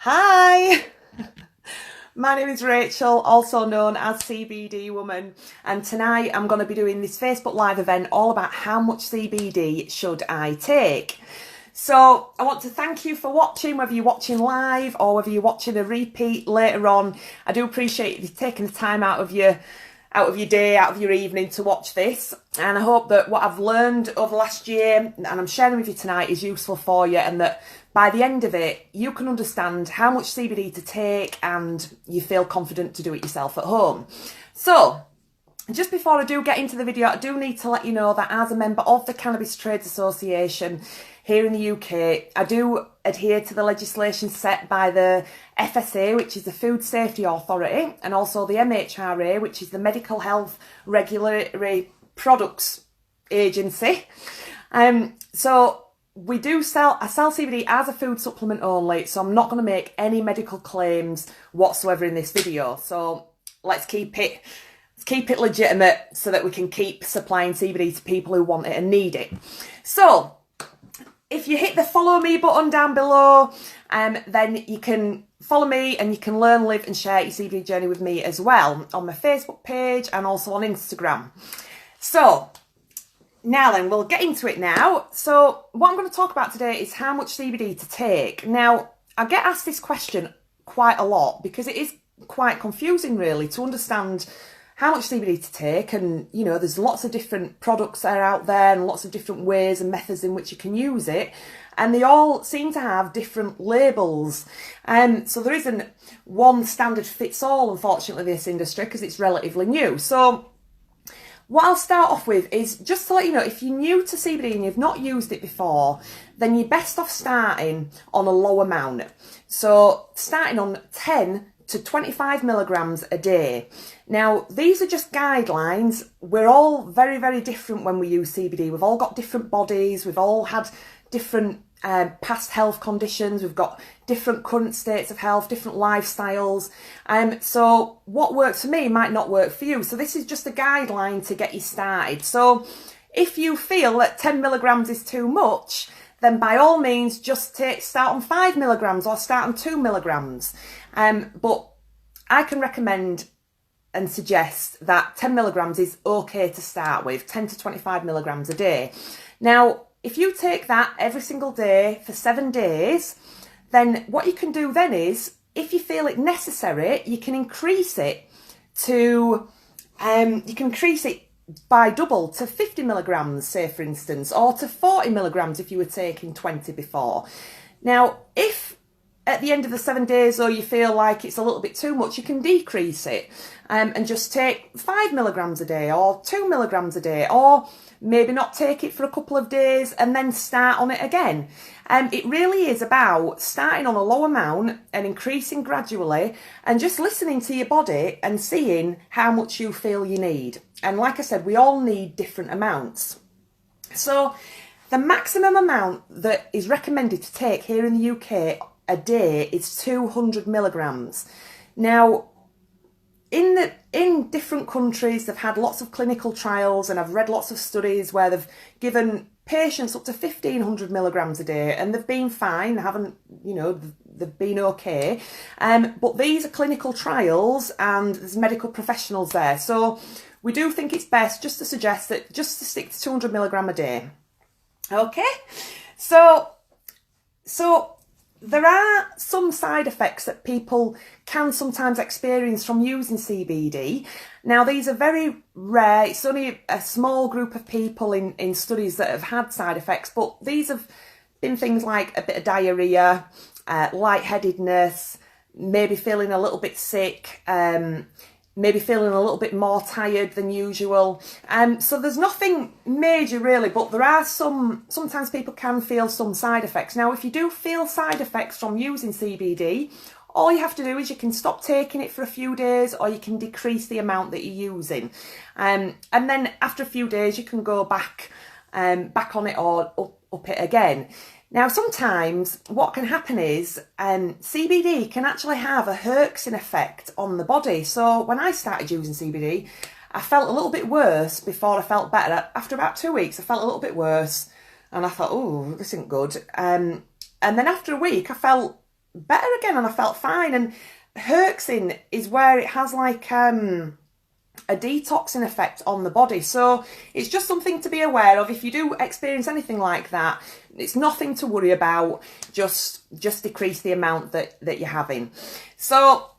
Hi, my name is Rachel, also known as CBD Woman, and tonight I'm going to be doing this Facebook Live event all about how much CBD should I take. So I want to thank you for watching, whether you're watching live or whether you're watching a repeat later on. I do appreciate you taking the time out of your day, out of your evening to watch this, and I hope that what I've learned over the last year and I'm sharing with you tonight is useful for you, and that by the end of it you can understand how much CBD to take and you feel confident to do it yourself at home. So just before I do get into the video, I do need to let you know that as a member of the Cannabis Trades Association here in the UK, I do adhere to the legislation set by the FSA, which is the Food Safety Authority, and also the MHRA, which is the Medical Health Regulatory Products Agency. So I sell CBD as a food supplement only, so I'm not going to make any medical claims whatsoever in this video. So let's keep it legitimate so that we can keep supplying CBD to people who want it and need it. So if you hit the follow me button down below, then you can follow me and you can learn, live and share your CBD journey with me as well on my Facebook page and also on Instagram. So now then, we'll get into it now. So what I'm going to talk about today is how much CBD to take. Now, I get asked this question quite a lot because it is quite confusing really to understand how much CBD to take, and you know there's lots of different products that are out there and lots of different ways and methods in which you can use it, and they all seem to have different labels, so there isn't one standard fits all, unfortunately, this industry, because it's relatively new. So what I'll start off with is just to let you know, if you're new to CBD and you've not used it before, then you're best off starting on a low amount. So starting on 10 to 25 milligrams a day. Now, these are just guidelines. We're all very, very different when we use CBD. We've all got different bodies. We've all had different past health conditions. We've got different current states of health, different lifestyles. So what works for me might not work for you. So this is just a guideline to get you started. So if you feel that 10 milligrams is too much, then by all means just start on 5 milligrams or start on 2 milligrams. But I can recommend and suggest that 10 milligrams is okay to start with, 10 to 25 milligrams a day. Now, if you take that every single day for 7 days, then what you can do then is, if you feel it necessary, you can increase it by double to 50 milligrams, say for instance, or to 40 milligrams if you were taking 20 before. Now, if at the end of the 7 days, or you feel like it's a little bit too much, you can decrease it and just take 5 milligrams a day or 2 milligrams a day, or maybe not take it for a couple of days and then start on it again. It really is about starting on a low amount and increasing gradually and just listening to your body and seeing how much you feel you need. And like I said, we all need different amounts. So the maximum amount that is recommended to take here in the UK a day is 200 milligrams. Now, in different countries, they've had lots of clinical trials, and I've read lots of studies where they've given patients up to 1,500 milligrams a day, and they've been fine. They haven't, they've been okay. But these are clinical trials, and there's medical professionals there. So we do think it's best just to suggest that just to stick to 200 milligram a day. Okay, so there are some side effects that people can sometimes experience from using CBD. Now, these are very rare. It's only a small group of people in studies that have had side effects, but these have been things like a bit of diarrhea, lightheadedness, maybe feeling a little bit sick, maybe feeling a little bit more tired than usual. So there's nothing major really, but there are sometimes people can feel some side effects. Now, if you do feel side effects from using CBD, all you have to do is you can stop taking it for a few days, or you can decrease the amount that you're using. And then after a few days, you can go back on it or up it again. Now, sometimes what can happen is CBD can actually have a herxing effect on the body. So when I started using CBD, I felt a little bit worse before I felt better. After about 2 weeks, I felt a little bit worse, and I thought, oh, this isn't good. And then after a week, I felt better again and I felt fine. And Herxin is where it has like a detoxing effect on the body. So it's just something to be aware of. If you do experience anything like that, it's nothing to worry about. Just decrease the amount that you're having. So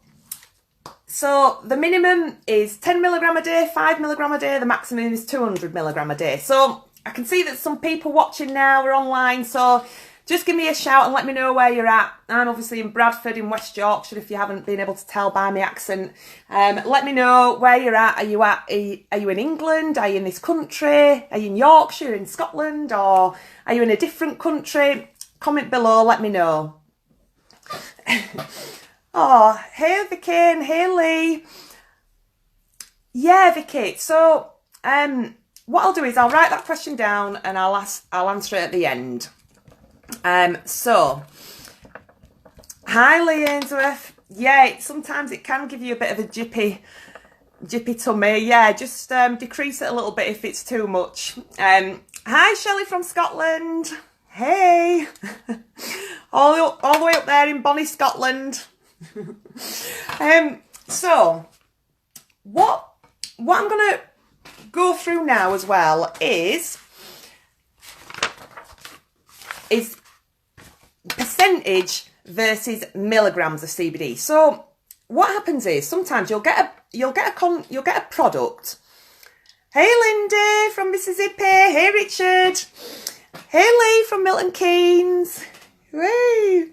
the minimum is 10 milligram a day, 5 milligram a day. The maximum is 200 milligram a day. So I can see that some people watching now are online. So just give me a shout and let me know where you're at. I'm obviously in Bradford in West Yorkshire, if you haven't been able to tell by my accent. Let me know where you're at. Are you in England? Are you in this country? Are you in Yorkshire, in Scotland? Or are you in a different country? Comment below, let me know. Oh, hey Vicky and hey Lee. Yeah, Vicky. So what I'll do is I'll write that question down and I'll answer it at the end. So, hi Lee Ainsworth. Yeah, sometimes it can give you a bit of a jippy tummy. Yeah, just decrease it a little bit if it's too much. Hi Shelley from Scotland. Hey, all the way up there in bonny Scotland. So, what I'm gonna go through now as well is percentage versus milligrams of CBD. So what happens is sometimes you'll get a product. Hey Lindy from Mississippi. Hey Richard. Hey Lee from Milton Keynes. Woo.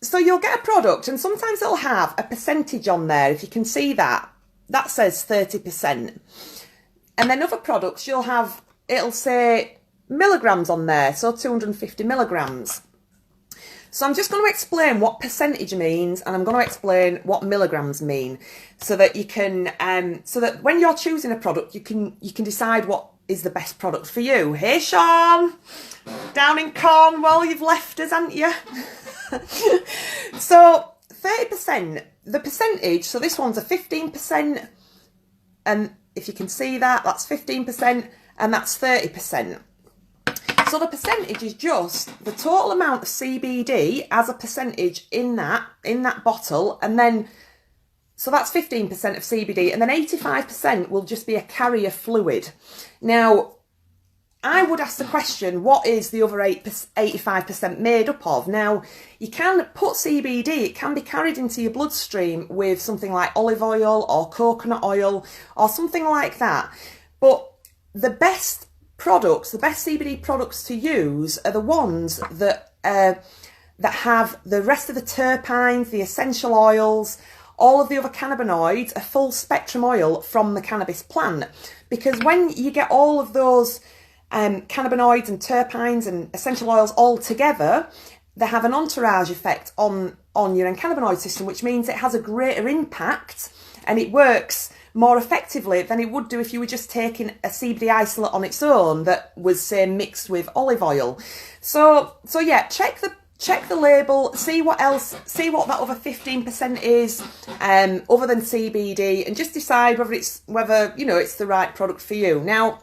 So you'll get a product and sometimes it'll have a percentage on there. If you can see that says 30%. And then other products it'll say milligrams on there, so 250 milligrams. So I'm just going to explain what percentage means and I'm going to explain what milligrams mean so that you can so that when you're choosing a product you can decide what is the best product for you. Hey Sean, down in Cornwall, you've left us, haven't you? So 30%, the percentage, so this one's a 15%, and if you can see that's 15% and that's 30%. So the percentage is just the total amount of CBD as a percentage in that bottle, and then so that's 15% of CBD, and then 85% will just be a carrier fluid. Now, I would ask the question, what is the other 85% made up of? Now, you can put CBD, it can be carried into your bloodstream with something like olive oil or coconut oil or something like that. But the best products, the best CBD products to use are the ones that have the rest of the terpenes, the essential oils, all of the other cannabinoids, a full spectrum oil from the cannabis plant. Because when you get all of those cannabinoids and terpenes and essential oils all together, they have an entourage effect on your endocannabinoid system, which means it has a greater impact and it works more effectively than it would do if you were just taking a CBD isolate on its own that was, say, mixed with olive oil. So yeah, check the label, see what that other 15% is, other than CBD, and just decide whether it's the right product for you. Now,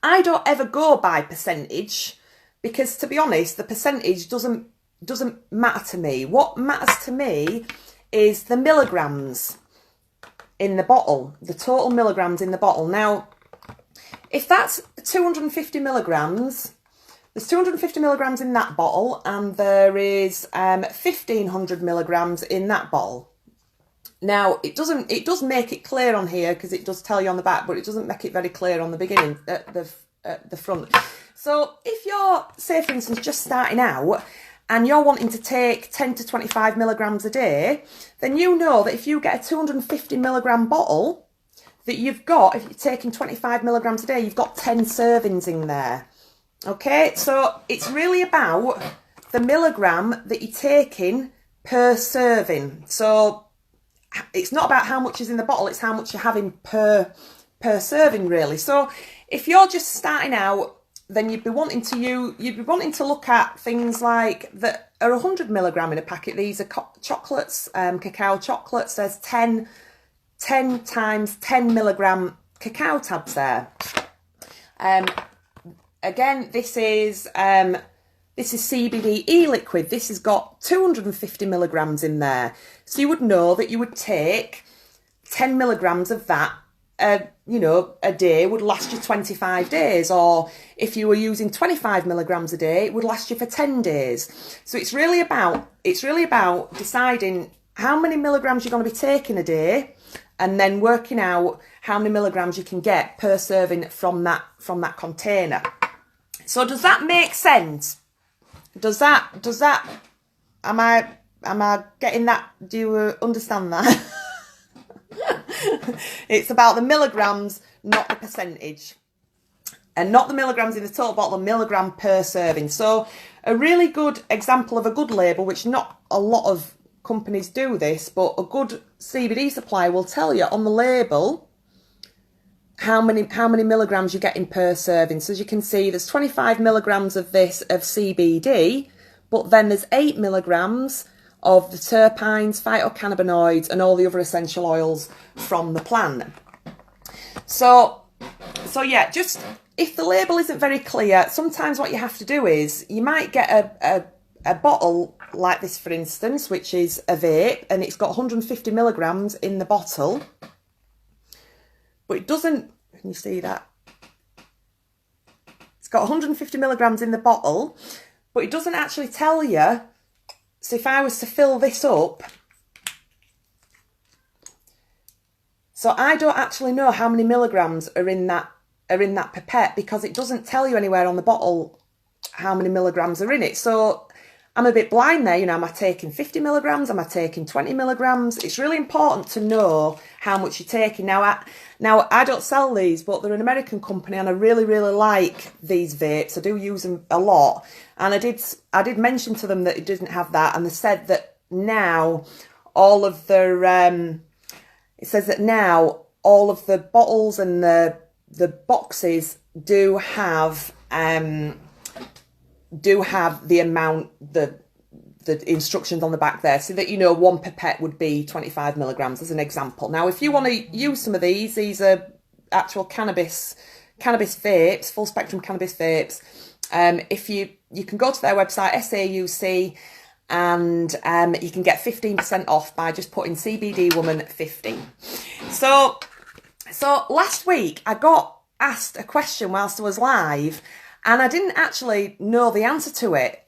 I don't ever go by percentage because, to be honest, the percentage doesn't matter to me. What matters to me is the milligrams in the bottle, the total milligrams in the bottle. Now, if that's 250 milligrams, there's 250 milligrams in that bottle, and there is 1500 milligrams in that bottle. Now, it does make it clear on here because it does tell you on the back, but it doesn't make it very clear on the beginning, at the front. So if you're, say for instance, just starting out and you're wanting to take 10 to 25 milligrams a day, then you know that if you get a 250 milligram bottle, that you've got, if you're taking 25 milligrams a day, you've got 10 servings in there. Okay, so it's really about the milligram that you're taking per serving. So it's not about how much is in the bottle, it's how much you're having per serving, really. So if you're just starting out, then you'd be wanting to look at things like that are 100 milligram in a packet. These are chocolates, cacao chocolates. There's 10 times 10 milligram cacao tabs there. Again, this is This is CBD e-liquid. This has got 250 milligrams in there. So you would know that you would take 10 milligrams of that, you know, a day would last you 25 days. Or if you were using 25 milligrams a day, it would last you for 10 days. So it's really about deciding how many milligrams you're going to be taking a day, and then working out how many milligrams you can get per serving from that container. So does that make sense? Does that, am I getting that? Do you understand that? It's about the milligrams, not the percentage. And not the milligrams in the total bottle, a milligram per serving. So a really good example of a good label, which not a lot of companies do this, but a good CBD supplier will tell you on the label how many milligrams you're getting per serving. So as you can see, there's 25 milligrams of this of CBD, but then there's 8 milligrams of the terpenes, phytocannabinoids, and all the other essential oils from the plant. So yeah, just if the label isn't very clear, sometimes what you have to do is you might get a bottle like this, for instance, which is a vape, and it's got 150 milligrams in the bottle. But it doesn't, can you see that? It's got 150 milligrams in the bottle, but it doesn't actually tell you. So if I was to fill this up, so I don't actually know how many milligrams are in that pipette, because it doesn't tell you anywhere on the bottle how many milligrams are in it. So I'm a bit blind there, you know, am I taking 50 milligrams? Am I taking 20 milligrams? It's really important to know how much you're taking. Now I don't sell these, but they're an American company, and I really, really like these vapes. I do use them a lot. And I did mention to them that it didn't have that, and they said that now all of their, it says that now all of the bottles and the boxes do have the amount, the instructions on the back there, so that you know one pipette would be 25 milligrams as an example. Now, if you want to use some of these are actual cannabis vapes, full spectrum cannabis vapes. If you can go to their website, SAUC, and you can get 15% off by just putting CBD Woman 15. So last week I got asked a question whilst I was live, and I didn't actually know the answer to it.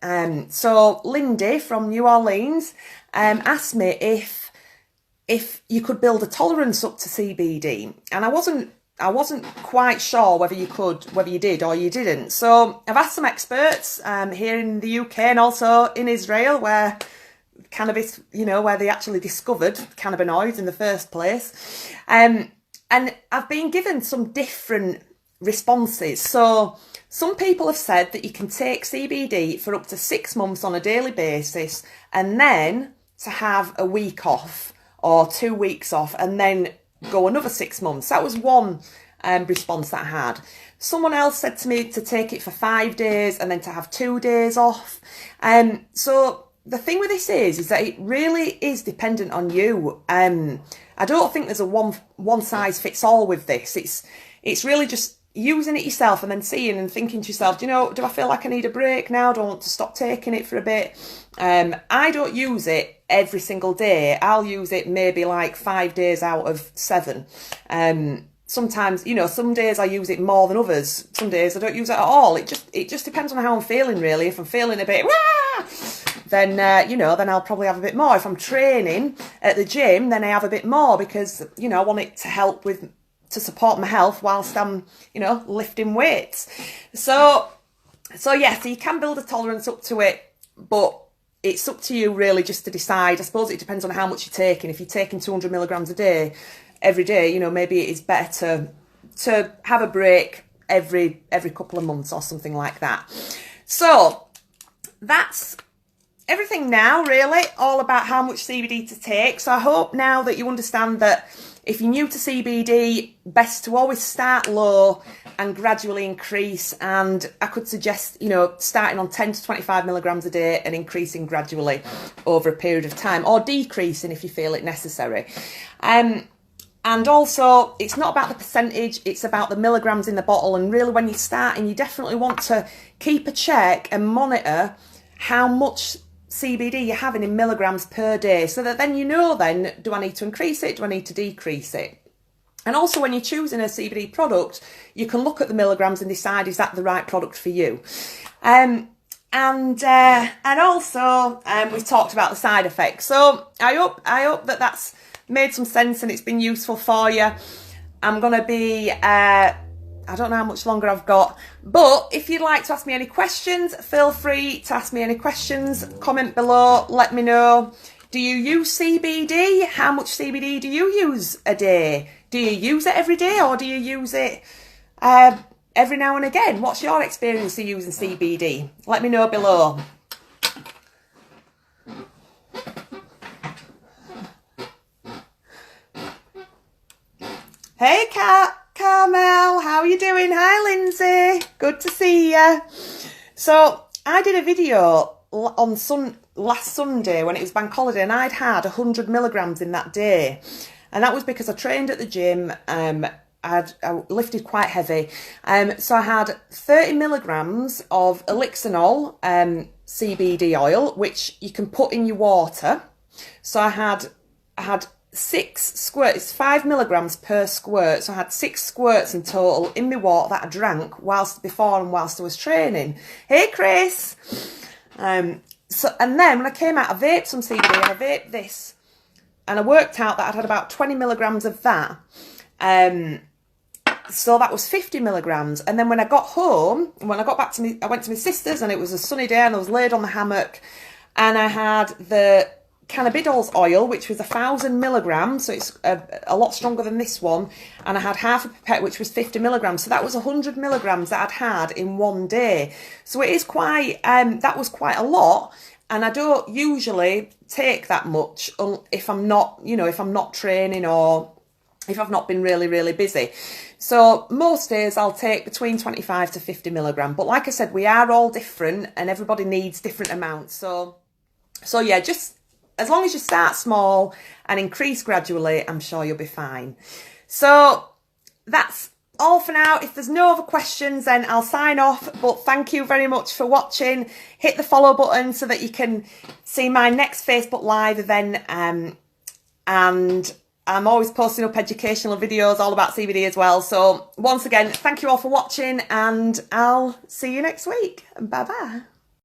So Lindy from New Orleans asked me if you could build a tolerance up to CBD, and I wasn't quite sure whether you did or you didn't. So I've asked some experts here in the UK and also in Israel, where cannabis, you know, where they actually discovered cannabinoids in the first place. And I've been given some different responses. So some people have said that you can take CBD for up to 6 months on a daily basis, and then to have a week off or 2 weeks off, and then go another 6 months. That was one response that I had. Someone else said to me to take it for 5 days and then to have 2 days off. So the thing with this is that it really is dependent on you. I don't think there's a one size fits all with this. It's really just using it yourself and then seeing and thinking to yourself, do I feel like I need a break now? Do I want to stop taking it for a bit? I don't use it every single day. I'll use it maybe like 5 days out of 7. Sometimes, some days I use it more than others. Some days I don't use it at all. It just depends on how I'm feeling, really. If I'm feeling a bit, then, then I'll probably have a bit more. If I'm training at the gym, then I have a bit more, because, I want it to help to support my health whilst I'm, lifting weights. So you can build a tolerance up to it, but it's up to you really just to decide. I suppose it depends on how much you're taking. If you're taking 200 milligrams a day, every day, maybe it is better to have a break every couple of months or something like that. So that's everything now, really, all about how much CBD to take. So I hope now that you understand that if you're new to CBD, best to always start low and gradually increase. And I could suggest, starting on 10 to 25 milligrams a day and increasing gradually over a period of time, or decreasing if you feel it necessary. And also, it's not about the percentage, it's about the milligrams in the bottle. And really, when you're starting, you definitely want to keep a check and monitor how much CBD you're having in milligrams per day, so that then you know, then, do I need to increase it? Do I need to decrease it? And also, when you're choosing a CBD product, you can look at the milligrams and decide, is that the right product for you? And also, we've talked about the side effects. So I hope that that's made some sense and it's been useful for you. I'm going to be, I don't know how much longer I've got, but if you'd like to ask me any questions, feel free to ask me any questions. Comment below, let me know. Do you use CBD? How much CBD do you use a day? Do you use it every day, or do you use it every now and again? What's your experience of using CBD? Let me know below. Hey Carmel, how are you doing? Hi Lindsay, good to see you. So I did a video on last Sunday when it was bank holiday, and I'd had 100 milligrams in that day. And that was because I trained at the gym. I lifted quite heavy. So I had 30 milligrams of elixinol CBD oil, which you can put in your water. So I had 6 squirts, 5 milligrams per squirt. So I had 6 squirts in total in my water that I drank before and whilst I was training. Hey Chris. And then when I came out, I vaped some CBD and I vaped this. And I worked out that I'd had about 20 milligrams of that. So that was 50 milligrams. And then when I got home, when I got back to me, I went to my sister's and it was a sunny day and I was laid on the hammock and I had the cannabidiol oil, which was 1,000 milligrams. So it's a lot stronger than this one. And I had half a pipette, which was 50 milligrams. So that was 100 milligrams that I'd had in one day. So it is quite, that was quite a lot. And I don't usually take that much if I'm not, if I'm not training or if I've not been really, really busy. So most days I'll take between 25 to 50 milligram. But like I said, we are all different and everybody needs different amounts. So yeah, just as long as you start small and increase gradually, I'm sure you'll be fine. So that's all for now. If there's no other questions, then I'll sign off. But thank you very much for watching. Hit the follow button so that you can see my next Facebook Live event. And I'm always posting up educational videos all about CBD as well. So once again, thank you all for watching and I'll see you next week. Bye bye.